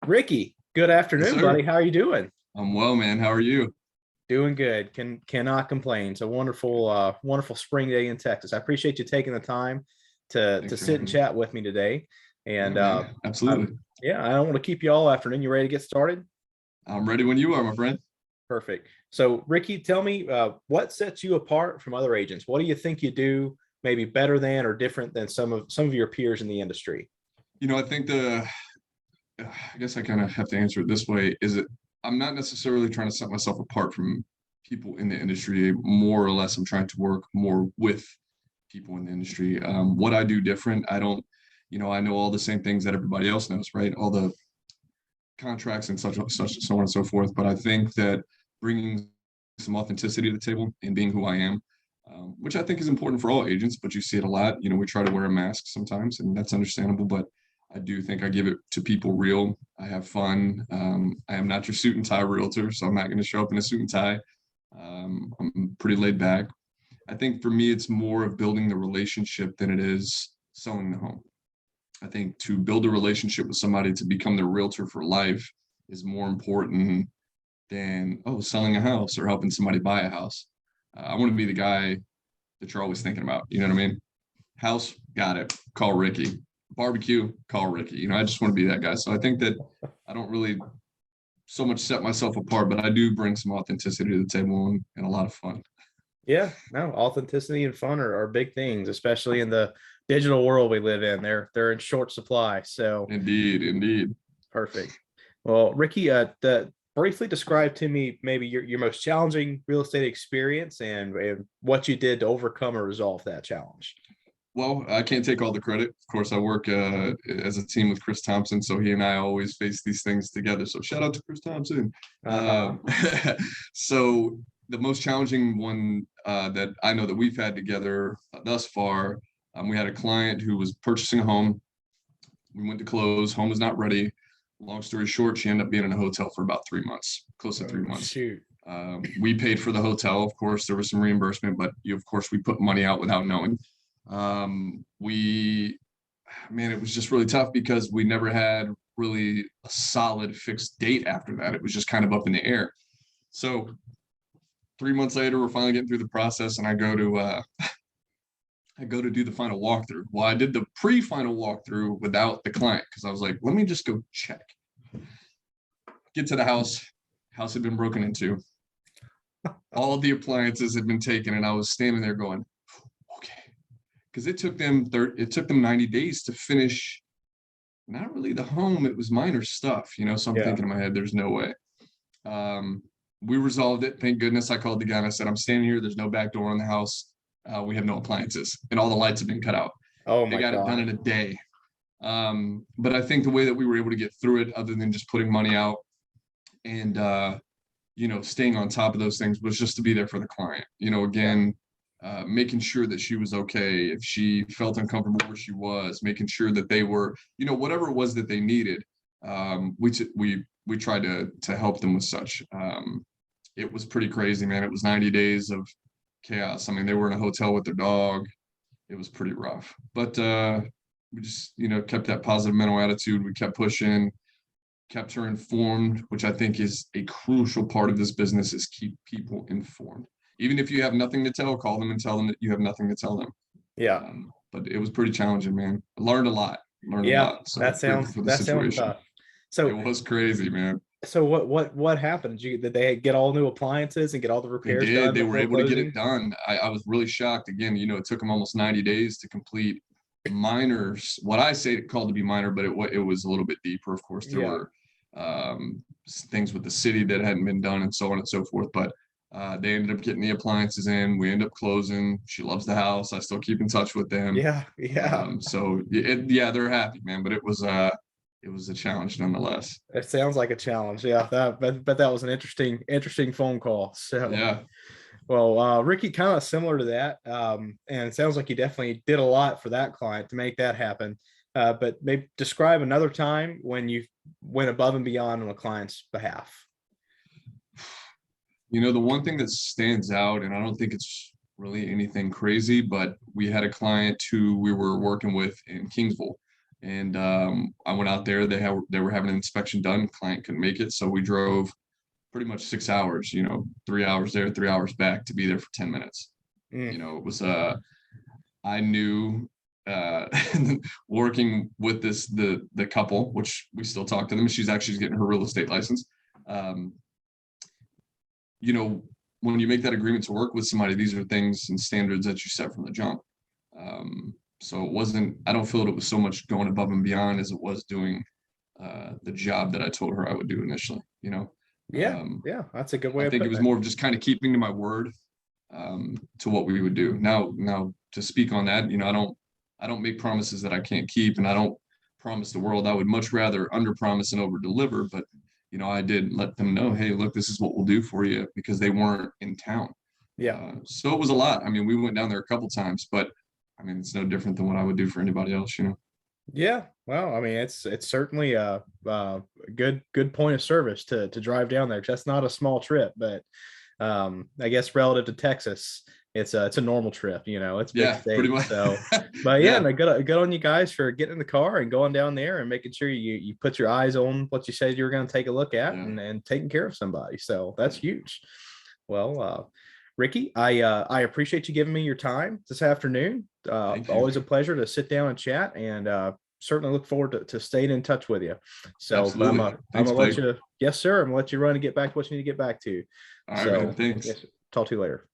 Ricky, good Yes, afternoon, buddy. sir. How are you doing? I'm well, man. How are you? Doing good. Cannot complain. It's a wonderful spring day in Texas. I appreciate you taking the time to Thanks for sit and having me. chat with me today. Yeah, And man. I'm Absolutely. yeah, I don't want to keep you all afternoon. You ready to get started? I'm ready when you are, my friend. Perfect. So, Ricky, tell me what sets you apart from other agents? What do you think you do maybe better than or different than some of your peers in the industry? I think I guess I kind of have to answer it this way, is it I'm not necessarily trying to set myself apart from people in the industry. More or less, I'm trying to work more with people in the industry. What I do different, I don't, I know all the same things that everybody else knows, right? All the contracts and such, so on and so forth. But I think that bringing some authenticity to the table and being who I am, which I think is important for all agents, but you see it a lot. We try to wear a mask sometimes, and that's understandable. But I do think I give it to people real. I have fun. I am not your suit and tie realtor, so I'm not going to show up in a suit and tie. I'm pretty laid back. I think for me, it's more of building the relationship than it is selling the home. I think to build a relationship with somebody to become their realtor for life is more important than selling a house or helping somebody buy a house. I want to be the guy that you're always thinking about. You know what I mean? House, got it. Call Ricky. Barbecue, call Ricky. I just want to be that guy. So I think that I don't really so much set myself apart, but I do bring some authenticity to the table and a lot of fun. Yeah, no, authenticity and fun are big things, especially in the digital world we live in. They're in short supply. So Indeed, indeed. perfect. Well, Ricky, briefly describe to me maybe your most challenging real estate experience and what you did to overcome or resolve that challenge. Well, I can't take all the credit. Of course, I work as a team with Chris Thompson, so he and I always face these things together. So shout out to Chris Thompson. Uh-huh. So the most challenging one that I know that we've had together thus far, we had a client who was purchasing a home. We went to close. Home was not ready. Long story short, she ended up being in a hotel for about 3 months, close to three Oh, months. shoot. We paid for the hotel. Of course, there was some reimbursement, but of course, we put money out without knowing. We, man, it was just really tough because we never had really a solid fixed date after that. It was just kind of up in the air. So 3 months later, we're finally getting through the process, and I go to do the final walkthrough. Well, I did the pre-final walkthrough without the client because I was like, let me just go check. Get to the house. House had been broken into. All of the appliances had been taken, and I was standing there going, okay, because it took them 90 days to finish. Not really the home; it was minor stuff, So I'm Yeah. thinking in my head, there's no way. We resolved it. Thank goodness. I called the guy and I said, I'm standing here. There's no back door in the house. We have no appliances, and all the lights have been cut out. Oh They my got it done God. in a day. But I think the way that we were able to get through it, other than just putting money out and staying on top of those things, was just to be there for the client. Yeah. Again, making sure that she was okay, if she felt uncomfortable where she was, making sure that they were, whatever it was that they needed. We tried to help them with such. It was pretty crazy, man. It was 90 days of chaos. I mean, they were in a hotel with their dog. It was pretty rough, but we just kept that positive mental attitude. We kept pushing, kept her informed, which I think is a crucial part of this business, is keep people informed. Even if you have nothing to tell, call them and tell them that you have nothing to tell them. Yeah. But it was pretty challenging, man. I learned a lot. Yeah. So grateful for the That sounds situation. tough. It So was crazy, man. what happened? Did they get all new appliances and get all the They repairs did. done They were before able to get it closing? done. I was really shocked. Again, it took them almost 90 days to complete minors. What I say called to be minor, but it was a little bit deeper. Of course, there Yeah. were things with the city that hadn't been done and so on and so forth. But they ended up getting the appliances in. We ended up closing. She loves the house. I still keep in touch with them. Yeah. Yeah. Yeah, they're happy, man. But it was a challenge nonetheless. It sounds like a challenge. Yeah. But that was an interesting phone call. So Yeah. well, Ricky, kind of similar to that. And it sounds like you definitely did a lot for that client to make that happen. But maybe describe another time when you went above and beyond on a client's behalf. The one thing that stands out, and I don't think it's really anything crazy, but we had a client who we were working with in Kingsville. And I went out there. They were having an inspection done. Client couldn't make it, so we drove pretty much 6 hours. 3 hours there, 3 hours back to be there for 10 minutes. Mm. It was I knew uh working with the couple, which we still talk to them. She's actually getting her real estate license. Um, you know, when you make that agreement to work with somebody, these are things and standards that you set from the jump. So it wasn't, I don't feel that it was so much going above and beyond as it was doing the job that I told her I would do initially. Yeah, Um, yeah, that's a good way I of think it putting was it. more of just kind of keeping to my word, to what we would do. Now to speak on that, I don't make promises that I can't keep, and I don't promise the world. I would much rather under promise and over deliver. But I did let them know, hey, look, this is what we'll do for you, because they weren't in town. Yeah. So it was a lot. I mean, we went down there a couple times, but I mean, it's no different than what I would do for anybody else. Yeah, well, I mean, it's certainly a good point of service to drive down there, because that's not a small trip. But I guess relative to Texas, it's a normal trip. It's a big Yeah, pretty state. much. So, but yeah, Yeah, no, good on you guys for getting in the car and going down there and making sure you put your eyes on what you said you were going to take a look at, yeah, and taking care of somebody. So that's yeah. huge. Well, Ricky, I appreciate you giving me your time this afternoon. Thank you. Always a pleasure to sit down and chat, and certainly look forward to staying in touch with you. So, but Absolutely. I'm Thanks, gonna let Blake. you, yes, sir. I'm gonna let you run and get back to what you need to get back to. All right, man. So, Thanks. yes, talk to you later.